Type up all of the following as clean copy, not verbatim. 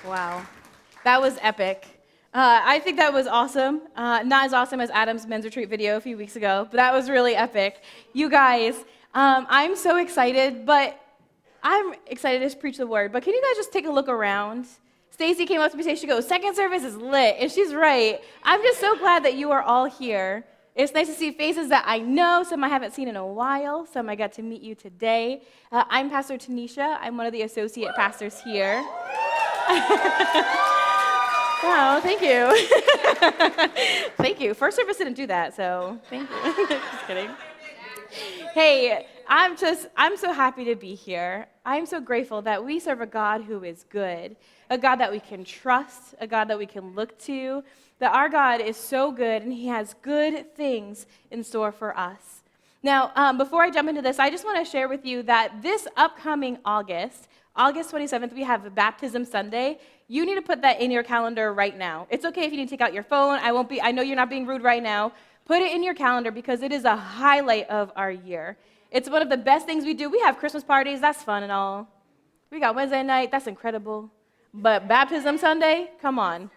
Wow. That was epic. I think that was awesome. Not as awesome as Adam's men's retreat video a few weeks ago, but that was really epic. You guys, I'm so excited, but I'm excited to preach the word. But can you guys just take a look around? Stacy came up to me and she goes, "Second service is lit," and she's right. I'm just so glad that you are all here. It's nice to see faces that I know, some I haven't seen in a while, some I got to meet you today. I'm Pastor Tanisha. I'm one of the associate pastors here. Oh, thank you. Thank you. First service didn't do that, so thank you. Just kidding. Hey, I'm so happy to be here. I'm so grateful that we serve a God who is good, a God that we can trust, a God that we can look to, that our God is so good and he has good things in store for us. Now, before I jump into this, I just want to share with you that this upcoming August 27th, we have Baptism Sunday. You need to put that in your calendar right now. It's okay if you need to take out your phone. I know you're not being rude right now. Put it in your calendar because it is a highlight of our year. It's one of the best things we do. We have Christmas parties. That's fun and all. We got Wednesday night. That's incredible. But Baptism Sunday, come on.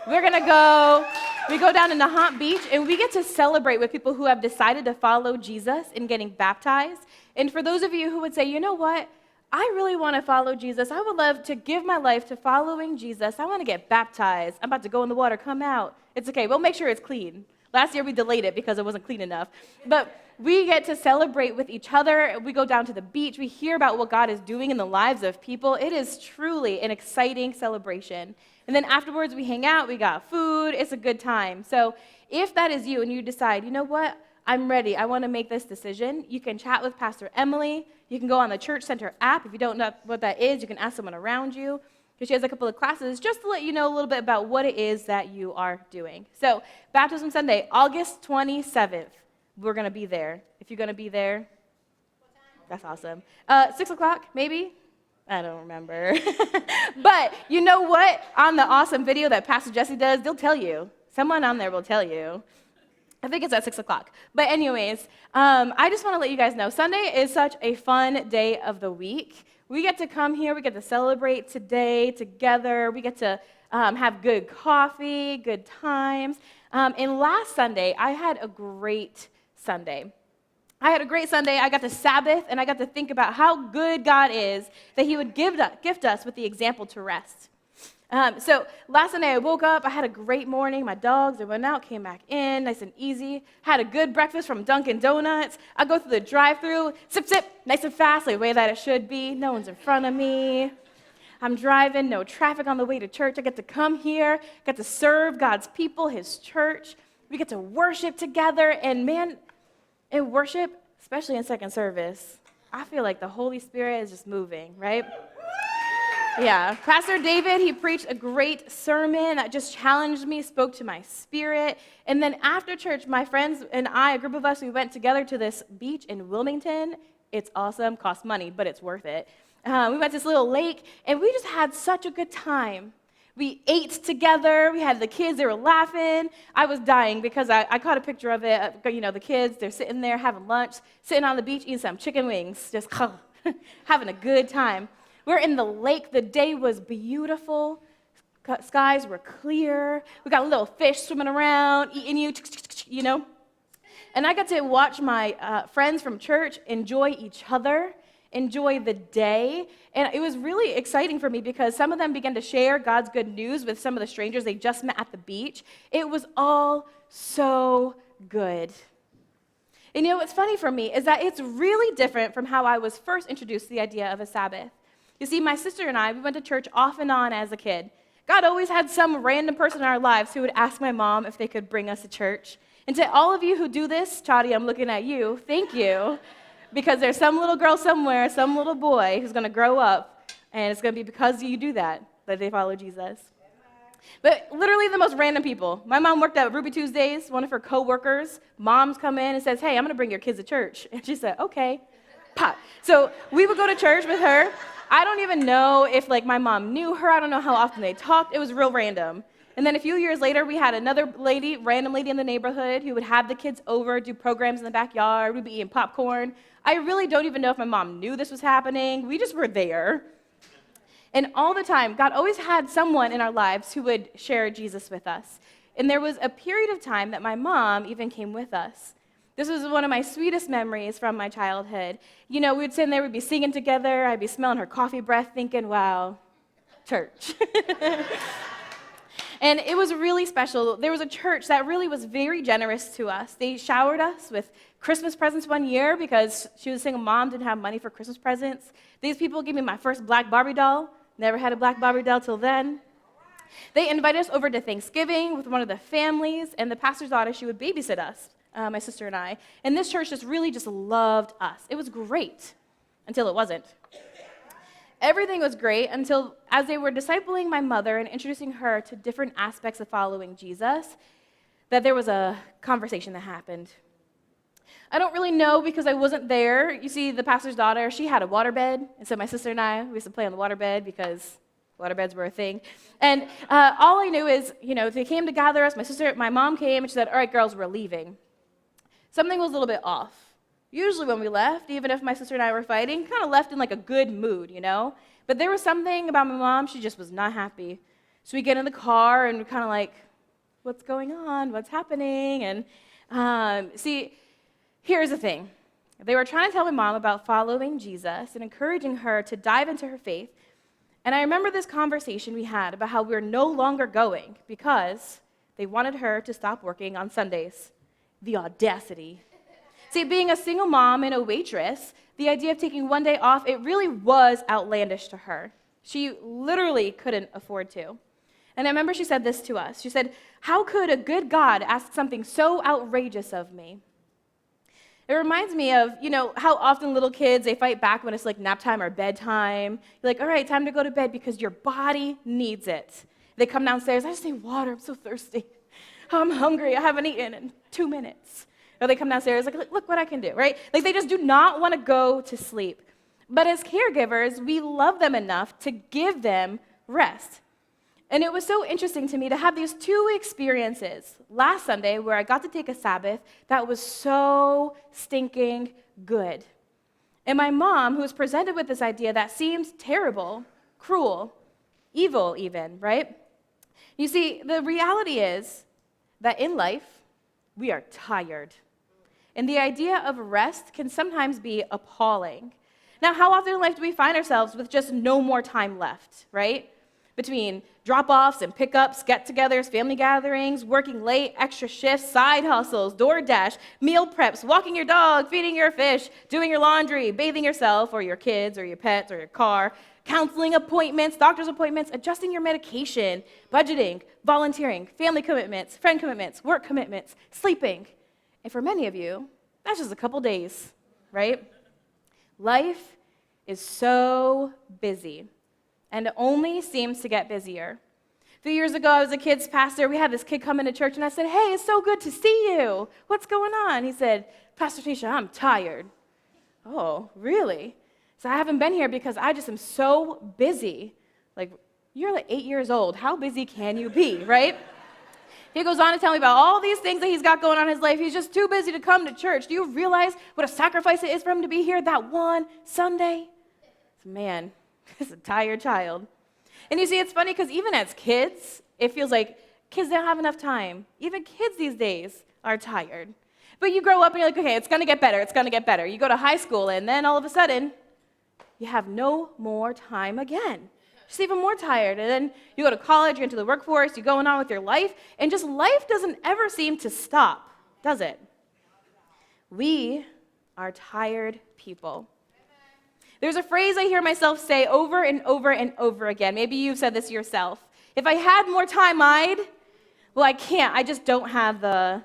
We're going to go. We go down to Nahant Beach, and we get to celebrate with people who have decided to follow Jesus in getting baptized. And for those of you who would say, you know what? I really want to follow Jesus. I would love to give my life to following Jesus. I want to get baptized. I'm about to go in the water, come out. It's okay. We'll make sure it's clean. Last year we delayed it because it wasn't clean enough. But we get to celebrate with each other. We go down to the beach. We hear about what God is doing in the lives of people. It is truly an exciting celebration. And then afterwards we hang out. We got food. It's a good time. So if that is you and you decide, you know what? I'm ready. I want to make this decision. You can chat with Pastor Emily. You can go on the Church Center app. If you don't know what that is, you can ask someone around you, because she has a couple of classes just to let you know a little bit about what it is that you are doing. So Baptism Sunday, August 27th. We're going to be there. If you're going to be there, that's awesome. 6 o'clock, maybe? I don't remember. But you know what? On the awesome video that Pastor Jesse does, they'll tell you. Someone on there will tell you. I think it's at 6 o'clock. But anyways, I just want to let you guys know, Sunday is such a fun day of the week. We get to come here. We get to celebrate today together. We get to have good coffee, good times. And last Sunday, I had a great Sunday. I got to Sabbath, and I got to think about how good God is that he would gift us with the example to rest. So last Sunday I woke up, I had a great morning. My dogs, they went out, came back in, nice and easy. Had a good breakfast from Dunkin' Donuts. I go through the drive-thru, sip, sip, nice and fast, the way that it should be. No one's in front of me. I'm driving, no traffic on the way to church. I get to come here, get to serve God's people, his church. We get to worship together, and man, in worship, especially in second service, I feel like the Holy Spirit is just moving, right? Yeah, Pastor David, he preached a great sermon that just challenged me, spoke to my spirit. And then after church, my friends and I, a group of us, we went together to this beach in Wilmington. It's awesome, costs money, but it's worth it. We went to this little lake, and we just had such a good time. We ate together. We had the kids. They were laughing. I was dying because I caught a picture of it. You know, the kids, they're sitting there having lunch, sitting on the beach, eating some chicken wings, just having a good time. We're in the lake. The day was beautiful. Skies were clear. We got little fish swimming around, eating you know. And I got to watch my friends from church enjoy each other, enjoy the day. And it was really exciting for me because some of them began to share God's good news with some of the strangers they just met at the beach. It was all so good. And you know what's funny for me is that it's really different from how I was first introduced to the idea of a Sabbath. You see, my sister and I, we went to church off and on as a kid. God always had some random person in our lives who would ask my mom if they could bring us to church. And to all of you who do this, Chadi, I'm looking at you, thank you. Because there's some little girl somewhere, some little boy who's going to grow up, and it's going to be because you do that they follow Jesus. But literally the most random people. My mom worked at Ruby Tuesdays. One of her coworkers, moms come in and says, "Hey, I'm going to bring your kids to church." And she said, "Okay." Pop. So we would go to church with her. I don't even know if my mom knew her. I don't know how often they talked. It was real random. And then a few years later, we had another lady, random lady in the neighborhood who would have the kids over, do programs in the backyard. We'd be eating popcorn. I really don't even know if my mom knew this was happening. We just were there. And all the time, God always had someone in our lives who would share Jesus with us. And there was a period of time that my mom even came with us. This was one of my sweetest memories from my childhood. You know, we would sit in there, we'd be singing together, I'd be smelling her coffee breath, thinking, wow, church. And it was really special. There was a church that really was very generous to us. They showered us with Christmas presents one year because she was a single mom, didn't have money for Christmas presents. These people gave me my first black Barbie doll. Never had a black Barbie doll till then. They invited us over to Thanksgiving with one of the families, and the pastor's daughter, she would babysit us, my sister and I. And this church just really just loved us. It was great until it wasn't. Everything was great until, as they were discipling my mother and introducing her to different aspects of following Jesus, that there was a conversation that happened. I don't really know because I wasn't there. You see, the pastor's daughter, she had a waterbed, and so my sister and I, we used to play on the waterbed because waterbeds were a thing. And all I knew is, you know, they came to gather us. My mom came, and she said, all right, girls, we're leaving. Something was a little bit off. Usually when we left, even if my sister and I were fighting, kind of left in like a good mood, you know? But there was something about my mom, she just was not happy. So we get in the car and we're kind of like, what's going on? What's happening? And see, here's the thing. They were trying to tell my mom about following Jesus and encouraging her to dive into her faith. And I remember this conversation we had about how we're no longer going because they wanted her to stop working on Sundays. The audacity. See, being a single mom and a waitress, the idea of taking one day off, it really was outlandish to her. She literally couldn't afford to. And I remember she said this to us. She said, how could a good God ask something so outrageous of me? It reminds me of, you know, how often little kids, they fight back when it's like nap time or bedtime. You're like, all right, time to go to bed because your body needs it. They come downstairs, I just need water, I'm so thirsty. I'm hungry, I haven't eaten in 2 minutes. Or they come downstairs, like, look what I can do, right? Like, they just do not want to go to sleep. But as caregivers, we love them enough to give them rest. And it was so interesting to me to have these two experiences last Sunday where I got to take a Sabbath that was so stinking good. And my mom, who was presented with this idea that seems terrible, cruel, evil even, right? You see, the reality is that in life, we are tired. And the idea of rest can sometimes be appalling. Now, how often in life do we find ourselves with just no more time left, right? Between drop-offs and pickups, get-togethers, family gatherings, working late, extra shifts, side hustles, DoorDash, meal preps, walking your dog, feeding your fish, doing your laundry, bathing yourself or your kids or your pets or your car, counseling appointments, doctor's appointments, adjusting your medication, budgeting, volunteering, family commitments, friend commitments, work commitments, sleeping. And for many of you, that's just a couple days, right? Life is so busy, and it only seems to get busier. A few years ago, I was a kids pastor. We had this kid come into church, and I said, hey, it's so good to see you. What's going on? He said, Pastor Tisha, I'm tired. Oh, really? So I haven't been here because I just am so busy. Like, you're like 8 years old. How busy can you be, right? He goes on to tell me about all these things that he's got going on in his life. He's just too busy to come to church. Do you realize what a sacrifice it is for him to be here that one Sunday? Man, he's a tired child. And you see, it's funny because even as kids, it feels like kids don't have enough time. Even kids these days are tired. But you grow up and you're like, okay, it's going to get better. It's going to get better. You go to high school, and then all of a sudden, you have no more time again. Just even more tired. And then you go to college, you're into the workforce, you're going on with your life, and just life doesn't ever seem to stop, does it? We are tired people. There's a phrase I hear myself say over and over and over again. Maybe you've said this yourself. If I had more time, I'd. Well, I can't. I just don't have the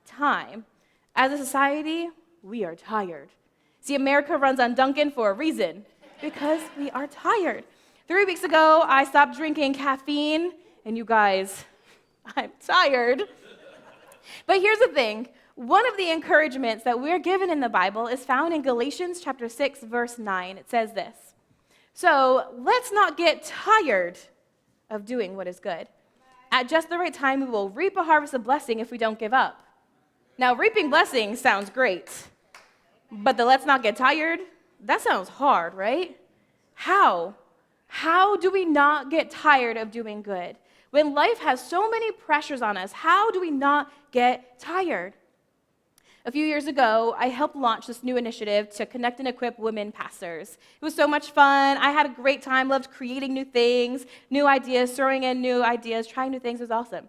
time. As a society, we are tired. See, America runs on Dunkin' for a reason, because we are tired. 3 weeks ago, I stopped drinking caffeine, and you guys, I'm tired. But here's the thing. One of the encouragements that we're given in the Bible is found in Galatians chapter 6, verse 9. It says this, so let's not get tired of doing what is good. At just the right time, we will reap a harvest of blessing if we don't give up. Now, reaping blessings sounds great, but the let's not get tired, that sounds hard, right? How? How do we not get tired of doing good? When life has so many pressures on us, how do we not get tired? A few years ago, I helped launch this new initiative to connect and equip women pastors. It was so much fun. I had a great time, loved creating new things, new ideas, throwing in new ideas, trying new things. It was awesome.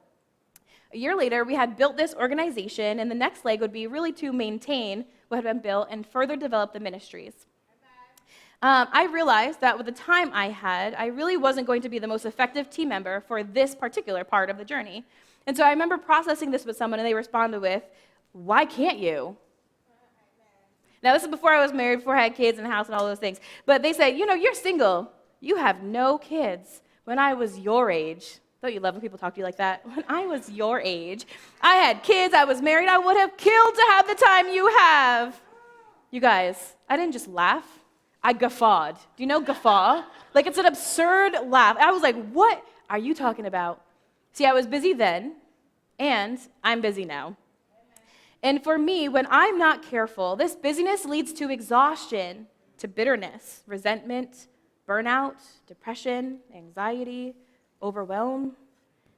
A year later, we had built this organization, and the next leg would be really to maintain what had been built and further develop the ministries. I realized that with the time I had, I really wasn't going to be the most effective team member for this particular part of the journey. And so I remember processing this with someone, and they responded with, "Why can't you?" Now, this is before I was married, before I had kids in the house and all those things. But they said, "You're single. You have no kids. When I was your age," don't you love when people talk to you like that? When I was your age, I had kids, I was married, I would have killed to have the time you have. You guys, I didn't just laugh. I guffawed. Do you know guffaw? Like, it's an absurd laugh. I was like, what are you talking about? See, I was busy then, and I'm busy now. And for me, when I'm not careful, this busyness leads to exhaustion, to bitterness, resentment, burnout, depression, anxiety, overwhelm,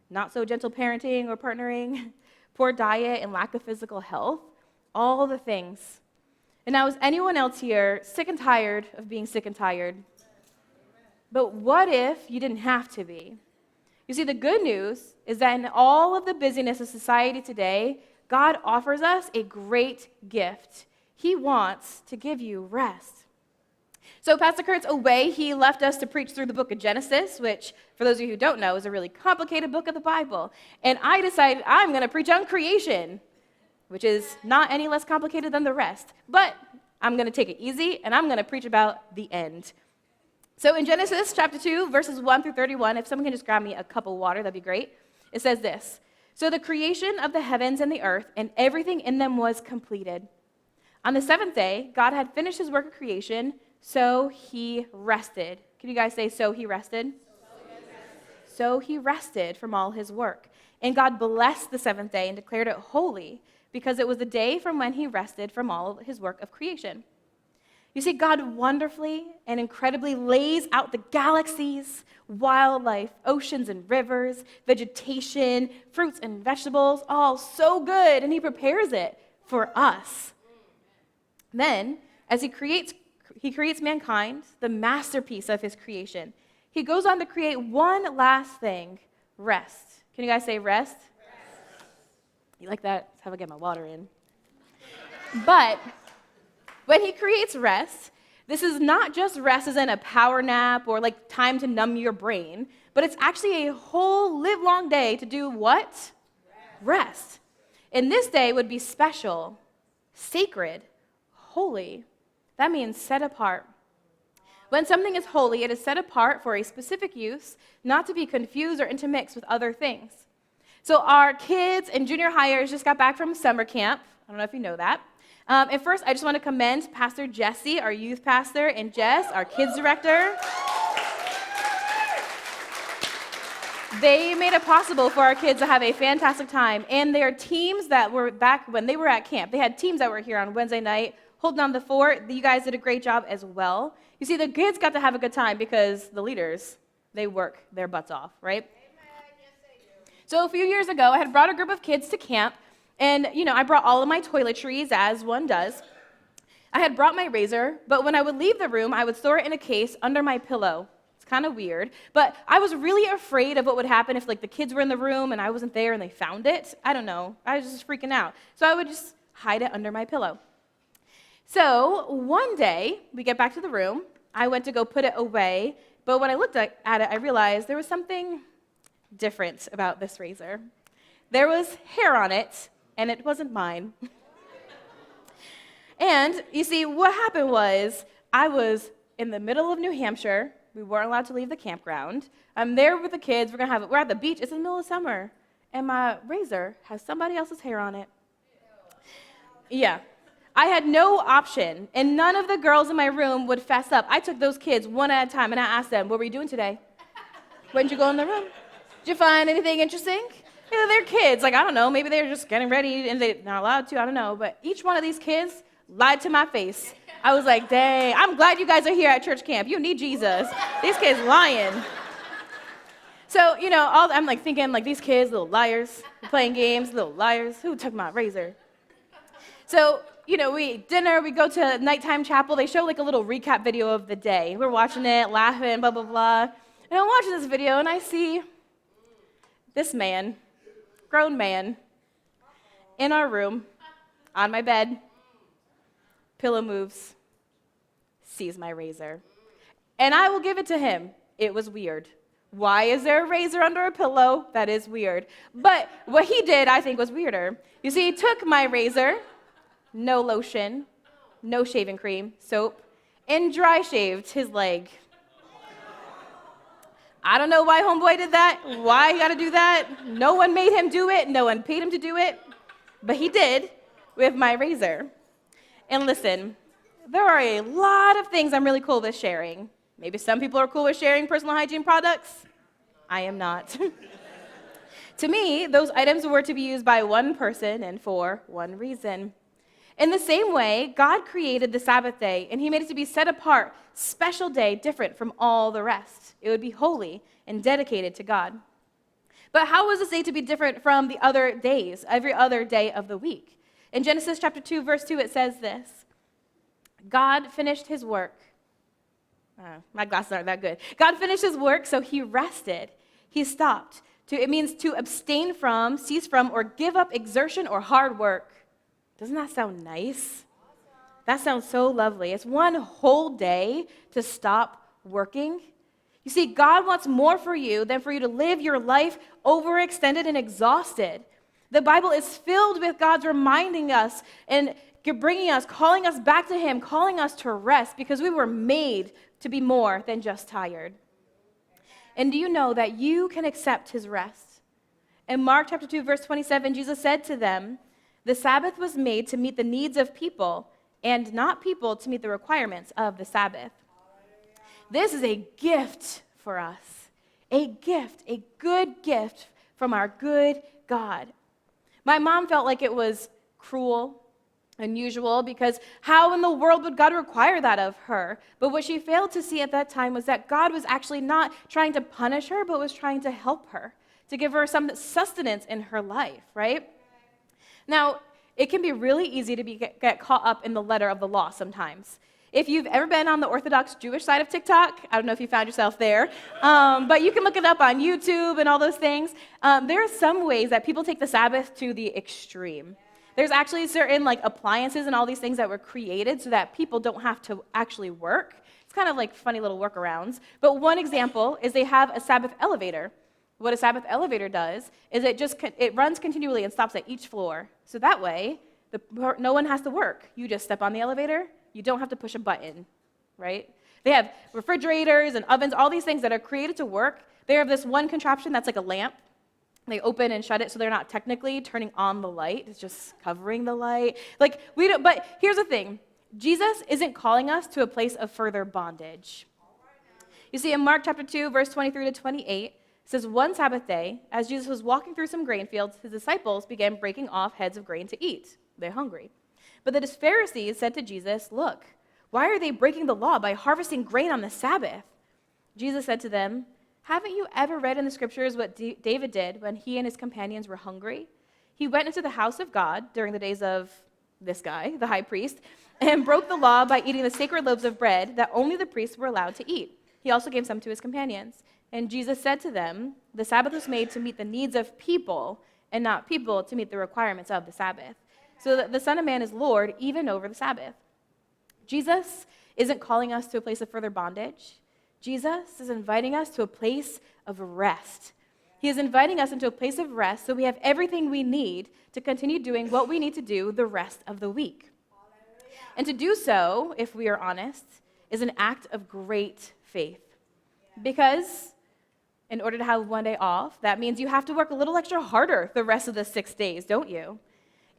not so gentle parenting or partnering, poor diet, and lack of physical health, all the things. And now, is anyone else here sick and tired of being sick and tired? But what if you didn't have to be? You see, the good news is that in all of the busyness of society today, God offers us a great gift. He wants to give you rest. So Pastor Kurt's away. He left us to preach through the book of Genesis, which, for those of you who don't know, is a really complicated book of the Bible. And I decided I'm going to preach on creation, which is not any less complicated than the rest. But I'm going to take it easy, and I'm going to preach about the end. So in Genesis chapter 2, verses 1 through 31, if someone can just grab me a cup of water, that'd be great. It says this: "So the creation of the heavens and the earth and everything in them was completed. On the seventh day, God had finished his work of creation, so he rested." Can you guys say, "So he rested"? So he rested from all his work. And God blessed the seventh day and declared it holy, because it was the day from when he rested from all his work of creation. You see, God wonderfully and incredibly lays out the galaxies, wildlife, oceans and rivers, vegetation, fruits and vegetables, all so good, and he prepares it for us. Then, as he creates mankind, the masterpiece of his creation, he goes on to create one last thing: rest. Can you guys say rest? You like that? That's how I get my water in. But when he creates rest, this is not just rest as in a power nap or like time to numb your brain, but it's actually a whole live-long day to do what? Rest. And this day would be special, sacred, holy. That means set apart. When something is holy, it is set apart for a specific use, not to be confused or intermixed with other things. So our kids and junior hires just got back from summer camp. I don't know if you know that. And first, I just want to commend Pastor Jesse, our youth pastor, and Jess, our kids director. They made it possible for our kids to have a fantastic time. And their teams that were back when they were at camp, they had teams that were here on Wednesday night holding down the fort. You guys did a great job as well. You see, the kids got to have a good time because the leaders, they work their butts off, right? So a few years ago, I had brought a group of kids to camp, and, I brought all of my toiletries, as one does. I had brought my razor, but when I would leave the room, I would store it in a case under my pillow. It's kind of weird, but I was really afraid of what would happen if, the kids were in the room and I wasn't there and they found it. I don't know. I was just freaking out. So I would just hide it under my pillow. So one day, we get back to the room. I went to go put it away, but when I looked at it, I realized there was something different about this razor. There was hair on it, and it wasn't mine. And you see, what happened was I was in the middle of New Hampshire. We weren't allowed to leave the campground. I'm there with the kids. We're at the beach. It's in the middle of summer, and my razor has somebody else's hair on it. Yeah. I had no option, and none of the girls in my room would fess up. I took those kids one at a time, and I asked them, "What were you doing today? When did you go in the room? Did you find anything interesting?" They're kids. I don't know. Maybe they're just getting ready and they're not allowed to. I don't know. But each one of these kids lied to my face. I was like, dang, I'm glad you guys are here at church camp. You need Jesus. These kids lying. So, I'm like thinking, like, these kids, little liars, playing games, little liars. Who took my razor? So, we eat dinner, we go to nighttime chapel. They show like a little recap video of the day. We're watching it, laughing, blah, blah, blah. And I'm watching this video, and I see this man, grown man, in our room, on my bed, pillow moves, sees my razor. And I will give it to him. It was weird. Why is there a razor under a pillow? That is weird. But what he did, I think, was weirder. You see, he took my razor, no lotion, no shaving cream, soap, and dry shaved his leg. I don't know why homeboy did that, why he got to do that. No one made him do it. No one paid him to do it. But he did with my razor. And listen, there are a lot of things I'm really cool with sharing. Maybe some people are cool with sharing personal hygiene products. I am not. To me, those items were to be used by one person and for one reason. In the same way, God created the Sabbath day, and he made it to be set apart, special day, different from all the rest. It would be holy and dedicated to God. But how was this day to be different from the other days, every other day of the week? In Genesis chapter 2, verse 2, it says this: God finished his work. My glasses aren't that good. God finished his work, so he rested. He stopped. It means to abstain from, cease from, or give up exertion or hard work. Doesn't that sound nice? That sounds so lovely. It's one whole day to stop working. You see, God wants more for you than for you to live your life overextended and exhausted. The Bible is filled with God's reminding us and bringing us, calling us back to him, calling us to rest because we were made to be more than just tired. And do you know that you can accept his rest? In Mark chapter 2, verse 27, Jesus said to them, "The Sabbath was made to meet the needs of people and not people to meet the requirements of the Sabbath." This is a gift for us, a gift, a good gift from our good God. My mom felt like it was cruel, unusual, because how in the world would God require that of her? But what she failed to see at that time was that God was actually not trying to punish her, but was trying to help her, to give her some sustenance in her life, right? Now, it can be really easy to get caught up in the letter of the law sometimes. If you've ever been on the Orthodox Jewish side of TikTok, I don't know if you found yourself there, but you can look it up on YouTube and all those things. There are some ways that people take the Sabbath to the extreme. There's actually certain appliances and all these things that were created so that people don't have to actually work. It's kind of like funny little workarounds. But one example is they have a Sabbath elevator. What a Sabbath elevator does is it runs continually and stops at each floor. So that way, no one has to work. You just step on the elevator. You don't have to push a button, right? They have refrigerators and ovens, all these things that are created to work. They have this one contraption that's like a lamp. They open and shut it so they're not technically turning on the light. It's just covering the light. But here's the thing. Jesus isn't calling us to a place of further bondage. You see, in Mark chapter 2, verse 23 to 28, it says, "One Sabbath day, as Jesus was walking through some grain fields, his disciples began breaking off heads of grain to eat. They're hungry. But the Pharisees said to Jesus, 'Look, why are they breaking the law by harvesting grain on the Sabbath?' Jesus said to them, 'Haven't you ever read in the scriptures what David did when he and his companions were hungry? He went into the house of God during the days of this guy, the high priest, and broke the law by eating the sacred loaves of bread that only the priests were allowed to eat. He also gave some to his companions. And Jesus said to them, the Sabbath was made to meet the needs of people and not people to meet the requirements of the Sabbath. So that the Son of Man is Lord even over the Sabbath.'" Jesus isn't calling us to a place of further bondage. Jesus is inviting us to a place of rest. He is inviting us into a place of rest so we have everything we need to continue doing what we need to do the rest of the week. And to do so, if we are honest, is an act of great faith. Because in order to have one day off, that means you have to work a little extra harder the rest of the 6 days, don't you?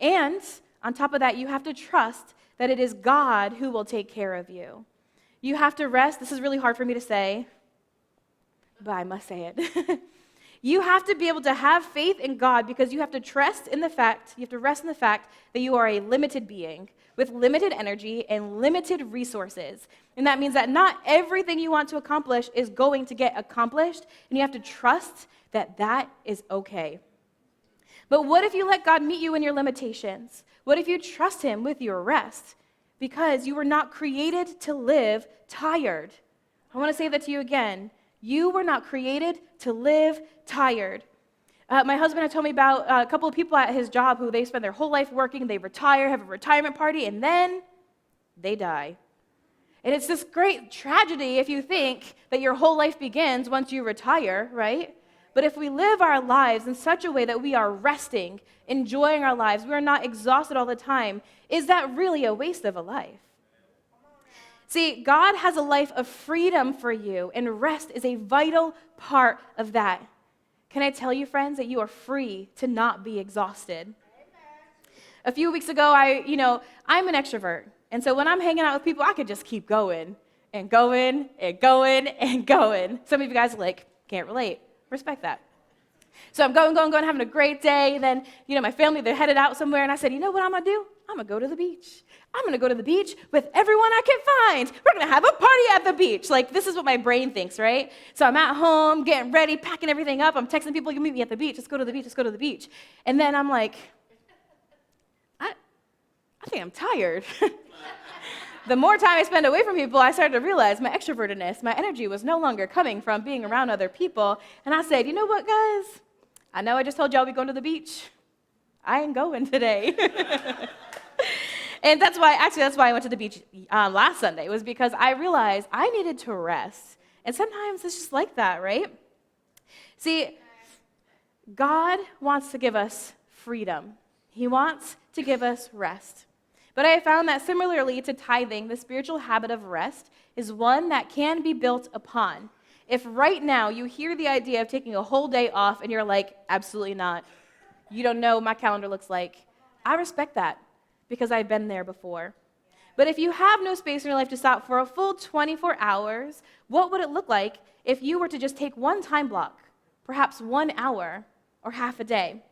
And on top of that, you have to trust that it is God who will take care of you. You have to rest. This is really hard for me to say, but I must say it. You have to be able to have faith in God because you have to rest in the fact that you are a limited being with limited energy and limited resources. And that means that not everything you want to accomplish is going to get accomplished, and you have to trust that that is okay. But what if you let God meet you in your limitations? What if you trust him with your rest? Because you were not created to live tired. I want to say that to you again. You were not created to live tired. My husband had told me about a couple of people at his job who they spend their whole life working, they retire, have a retirement party, and then they die. And it's this great tragedy if you think that your whole life begins once you retire, right? But if we live our lives in such a way that we are resting, enjoying our lives, we are not exhausted all the time, is that really a waste of a life? See, God has a life of freedom for you, and rest is a vital part of that. Can I tell you, friends, that you are free to not be exhausted? A few weeks ago, I'm an extrovert. And so when I'm hanging out with people, I could just keep going and going and going and going. Some of you guys are like, can't relate. Respect that. So I'm going, having a great day. And then, my family, they're headed out somewhere. And I said, you know what I'm going to do? I'm going to go to the beach. I'm going to go to the beach with everyone I can find. We're going to have a party at the beach. Like, this is what my brain thinks, right? So I'm at home, getting ready, packing everything up. I'm texting people, you meet me at the beach. Let's go to the beach. Let's go to the beach. And then I'm like, I think I'm tired. The more time I spend away from people, I started to realize my extrovertedness, my energy was no longer coming from being around other people. And I said, you know what, guys? I know I just told y'all we're going to the beach. I ain't going today. And that's why I went to the beach last Sunday, was because I realized I needed to rest. And sometimes it's just like that, right? See, God wants to give us freedom. He wants to give us rest. But I have found that similarly to tithing, the spiritual habit of rest is one that can be built upon. If right now you hear the idea of taking a whole day off and you're like, absolutely not, you don't know what my calendar looks like, I respect that because I've been there before. But if you have no space in your life to stop for a full 24 hours, what would it look like if you were to just take one time block, perhaps 1 hour or half a day,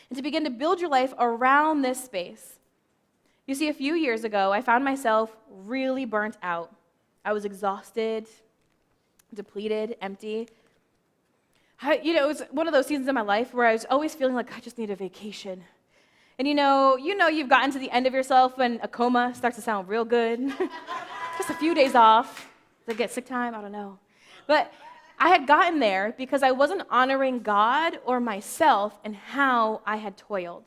and to begin to build your life around this space? You see, a few years ago, I found myself really burnt out. I was exhausted, depleted, empty. It was one of those seasons in my life where I was always feeling like I just need a vacation. And you've gotten to the end of yourself when a coma starts to sound real good. Just a few days off. Did I get sick time? I don't know. But I had gotten there because I wasn't honoring God or myself and how I had toiled.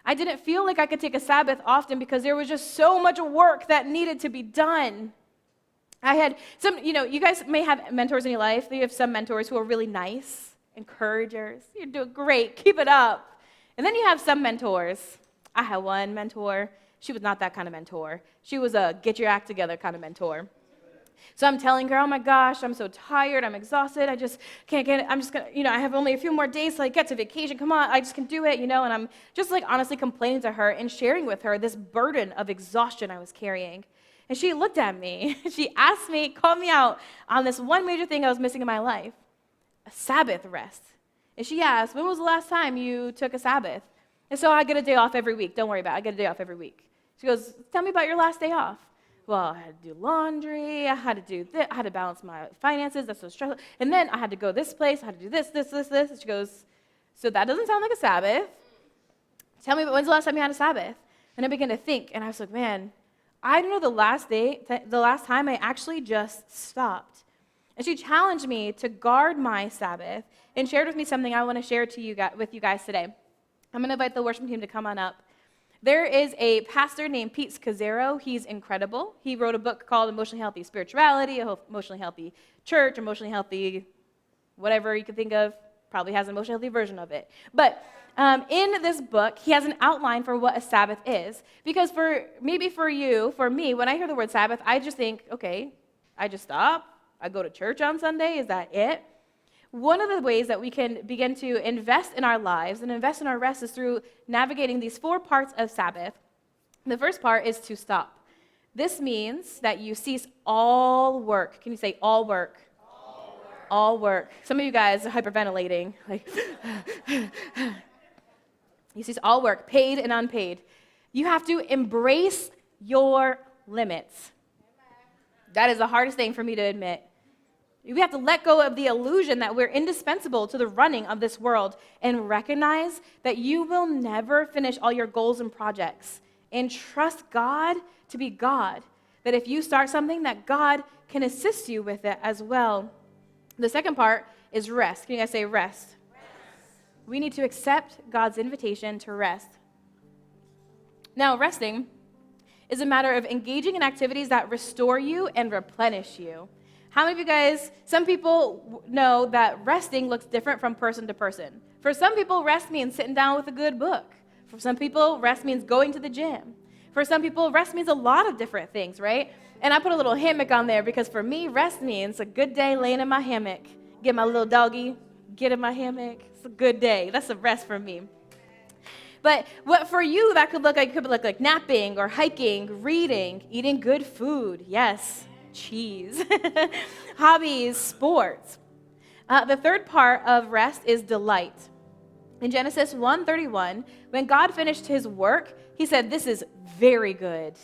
I didn't feel like I could take a Sabbath often because there was just so much work that needed to be done. I had some, you guys may have mentors in your life. You have some mentors who are really nice, encouragers. You're doing great. Keep it up. And then you have some mentors. I had one mentor. She was not that kind of mentor. She was a get your act together kind of mentor. So I'm telling her, oh my gosh, I'm so tired, I'm exhausted, I just can't get it. I'm just gonna, I have only a few more days till I get to vacation. Come on, I just can do it, and I'm just honestly complaining to her and sharing with her this burden of exhaustion I was carrying. And she looked at me, she asked me, called me out on this one major thing I was missing in my life, a Sabbath rest. And she asked, when was the last time you took a Sabbath? And so I get a day off every week. Don't worry about it, I get a day off every week. She goes, tell me about your last day off. Well, I had to do laundry, I had to do this, I had to balance my finances, that's so stressful. And then I had to go this place, I had to do this. And she goes, so that doesn't sound like a Sabbath. Tell me, when's the last time you had a Sabbath? And I began to think, and I was like, man, I don't know the last time I actually just stopped. And she challenged me to guard my Sabbath and shared with me something I want to share with you guys today. I'm going to invite the worship team to come on up. There is a pastor named Pete Scazzero. He's incredible. He wrote a book called Emotionally Healthy Spirituality, Emotionally Healthy Church, Emotionally Healthy, whatever you can think of. Probably has an emotionally healthy version of it. But in this book, he has an outline for what a Sabbath is. Because for me, when I hear the word Sabbath, I just think, okay, I just stop. I go to church on Sunday. Is that it? One of the ways that we can begin to invest in our lives and invest in our rest is through navigating these 4 parts of Sabbath. The first part is to stop. This means that you cease all work. Can you say all work? All work. All work. Some of you guys are hyperventilating. Like, you see, it's all work, paid and unpaid. You have to embrace your limits. That is the hardest thing for me to admit. We have to let go of the illusion that we're indispensable to the running of this world and recognize that you will never finish all your goals and projects. And trust God to be God. That if you start something, that God can assist you with it as well. The second part is rest. Can you guys say rest? We need to accept God's invitation to rest. Now, resting is a matter of engaging in activities that restore you and replenish you. How many of you guys, some people know that resting looks different from person to person. For some people, rest means sitting down with a good book. For some people, rest means going to the gym. For some people, rest means a lot of different things, right? And I put a little hammock on there because for me, rest means a good day laying in my hammock. Get my little doggy, get in my hammock. It's a good day. That's a rest for me. But what for you, that could look like napping or hiking, reading, eating good food. Yes, cheese. Hobbies, sports. The third part of rest is delight. In Genesis 1:31, when God finished his work, he said, "This is very good."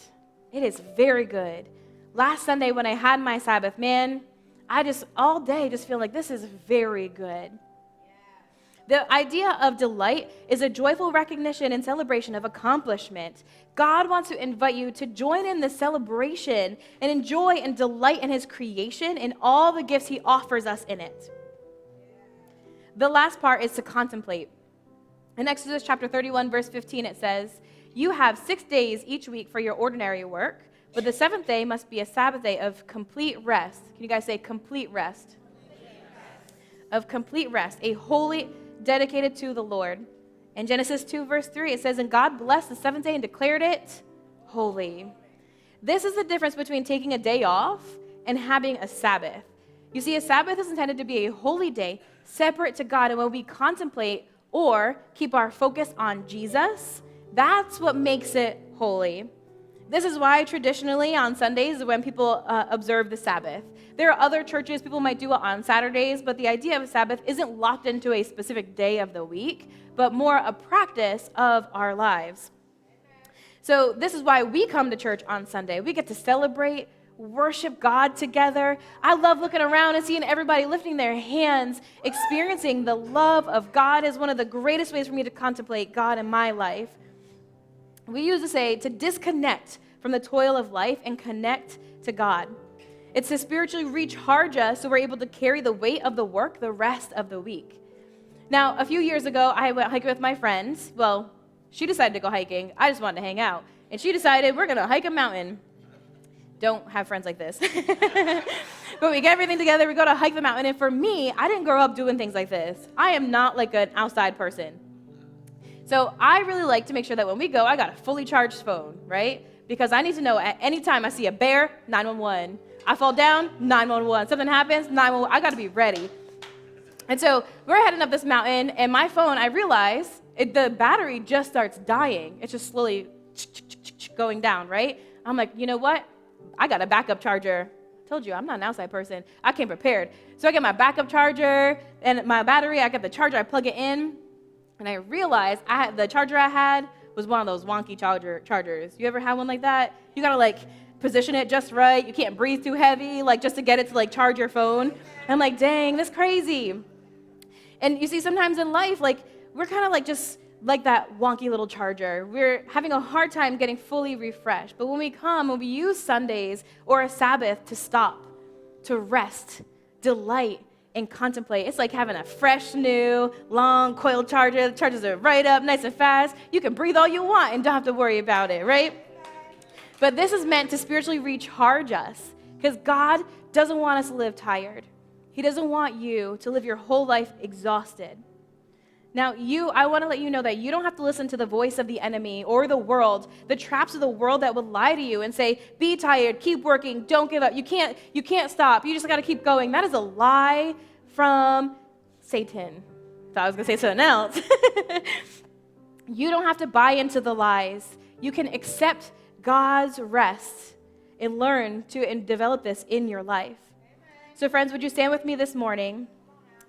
It is very good. Last Sunday when I had my Sabbath, man, I just all day just feel like this is very good. The idea of delight is a joyful recognition and celebration of accomplishment. God wants to invite you to join in the celebration and enjoy and delight in his creation and all the gifts he offers us in it. The last part is to contemplate. In Exodus chapter 31, verse 15, it says, "You have 6 days each week for your ordinary work, but the seventh day must be a Sabbath day of complete rest." Can you guys say complete rest? Of complete rest, a holy, dedicated to the Lord. In Genesis 2, verse 3, it says, "And God blessed the seventh day and declared it holy." This is the difference between taking a day off and having a Sabbath. You see, a Sabbath is intended to be a holy day, separate to God, and when we contemplate or keep our focus on Jesus, that's what makes it holy. This is why traditionally on Sundays is when people observe the Sabbath. There are other churches, people might do it on Saturdays, but the idea of a Sabbath isn't locked into a specific day of the week, but more a practice of our lives. So this is why we come to church on Sunday. We get to celebrate, worship God together. I love looking around and seeing everybody lifting their hands, experiencing the love of God is one of the greatest ways for me to contemplate God in my life. We used to say to disconnect from the toil of life and connect to God. It's to spiritually recharge us so we're able to carry the weight of the work the rest of the week. Now, a few years ago, I went hiking with my friends. Well, she decided to go hiking. I just wanted to hang out. And she decided we're going to hike a mountain. Don't have friends like this. But we get everything together, we go to hike the mountain. And for me, I didn't grow up doing things like this. I am not like an outside person. So I really like to make sure that when we go, I got a fully charged phone, right? Because I need to know at any time I see a bear, 911. I fall down, 911. Something happens, 911. I got to be ready. And so we're heading up this mountain, and my phone, I realize the battery just starts dying. It's just slowly going down, right? I'm like, you know what? I got a backup charger. I told you, I'm not an outside person. I came prepared. So I get my backup charger and my battery. I got the charger. I plug it in, and I realized the charger I had was one of those wonky chargers. You ever had one like that? You got to position it just right. You can't breathe too heavy, just to get it to charge your phone. I'm like, dang, that's crazy. And you see, sometimes in life, we're kind of just like that wonky little charger. We're having a hard time getting fully refreshed. But when we use Sundays or a Sabbath to stop, to rest, delight, and contemplate, it's like having a fresh, new, long coil charger. The charges are right up, nice and fast. You can breathe all you want and don't have to worry about it, right? But this is meant to spiritually recharge us because God doesn't want us to live tired. He doesn't want you to live your whole life exhausted. Now, I want to let you know that you don't have to listen to the voice of the enemy or the world, the traps of the world that would lie to you and say, be tired, keep working, don't give up. You can't stop. You just got to keep going. That is a lie from Satan. Thought I was going to say something else. You don't have to buy into the lies. You can accept God's rest and learn to and develop this in your life. So friends, would you stand with me this morning?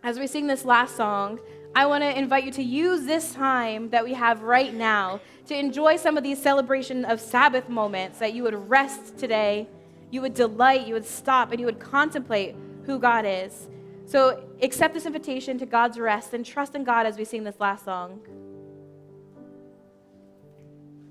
As we sing this last song, I want to invite you to use this time that we have right now to enjoy some of these celebration of Sabbath moments, that you would rest today, you would delight, you would stop, and you would contemplate who God is. So accept this invitation to God's rest and trust in God as we sing this last song.